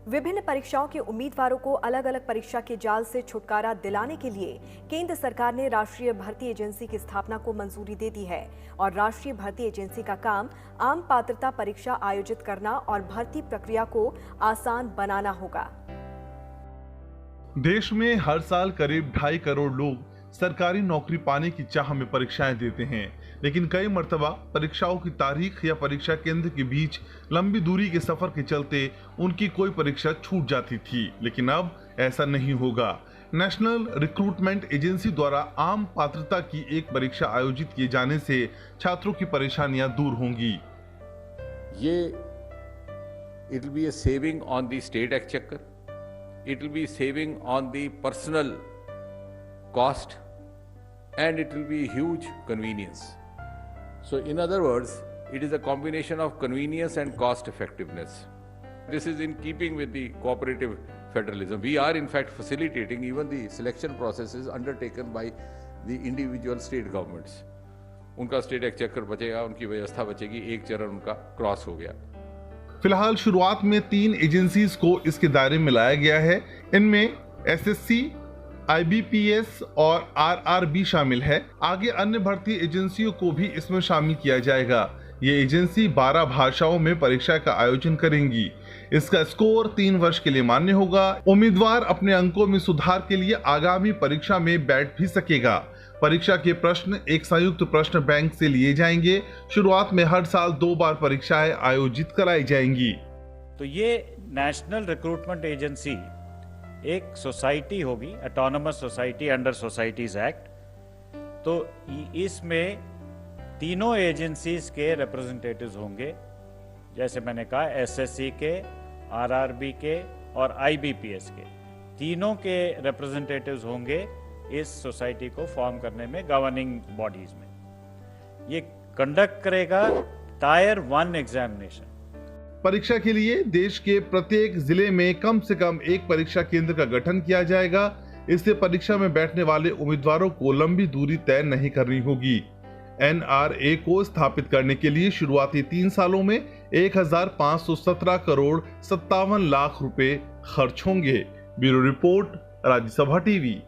विभिन्न परीक्षाओं के उम्मीदवारों को अलग अलग परीक्षा के जाल से छुटकारा दिलाने के लिए केंद्र सरकार ने राष्ट्रीय भर्ती एजेंसी की स्थापना को मंजूरी दे दी है और राष्ट्रीय भर्ती एजेंसी का काम आम पात्रता परीक्षा आयोजित करना और भर्ती प्रक्रिया को आसान बनाना होगा। देश में हर साल करीब 2.5 करोड़ लोग सरकारी नौकरी पाने की चाह में परीक्षाएं देते हैं, लेकिन कई मर्तबा परीक्षाओं की तारीख या परीक्षा केंद्र के बीच लंबी दूरी के सफर के चलते उनकी कोई परीक्षा छूट जाती थी, लेकिन अब ऐसा नहीं होगा। नेशनल रिक्रूटमेंट एजेंसी द्वारा आम पात्रता की एक परीक्षा आयोजित किए जाने से छात्रों की परेशानियां दूर होंगी। ये it will be a saving on the state exchequer, it will be saving on the personal cost, and it will be huge convenience. So in other words, it is a combination of convenience and cost effectiveness. This is in keeping with the cooperative federalism. We are in fact facilitating even the selection processes undertaken by the individual state governments. उनका state exchequer बचेगा, उनकी व्यवस्था बचेगी, एक चरण उनका cross हो गया। फिलहाल शुरुआत में 3 एजेंसीज को इसके दायरे में लाया गया है। इनमें एसएससी, IBPS और RRB शामिल है। आगे अन्य भर्ती एजेंसियों को भी इसमें शामिल किया जाएगा। ये एजेंसी 12 भाषाओं में परीक्षा का आयोजन करेंगी। इसका स्कोर 3 वर्ष के लिए मान्य होगा। उम्मीदवार अपने अंकों में सुधार के लिए आगामी परीक्षा में बैठ भी सकेगा। परीक्षा के प्रश्न एक संयुक्त प्रश्न बैंक से लिए जाएंगे। शुरुआत में हर साल 2 बार परीक्षाएं आयोजित कराई जाएंगी। तो ये नेशनल रिक्रूटमेंट एजेंसी एक सोसाइटी होगी, autonomous society under societies act. तो इसमें तीनों एजेंसीज के रिप्रेजेंटेटिव्स होंगे, जैसे मैंने कहा एसएससी के, आरआरबी के और आईबीपीएस के। तीनों के रिप्रेजेंटेटिव्स होंगे इस सोसाइटी को फॉर्म करने में, गवर्निंग बॉडीज में। ये कंडक्ट करेगा टायर 1 एग्जामिनेशन। परीक्षा के लिए देश के प्रत्येक जिले में कम से कम एक परीक्षा केंद्र का गठन किया जाएगा। इससे परीक्षा में बैठने वाले उम्मीदवारों को लंबी दूरी तय नहीं करनी होगी। NRA को स्थापित करने के लिए शुरुआती 3 सालों में 1517 करोड़ 57 लाख रुपए खर्च होंगे। Bureau report, Rajya Sabha TV.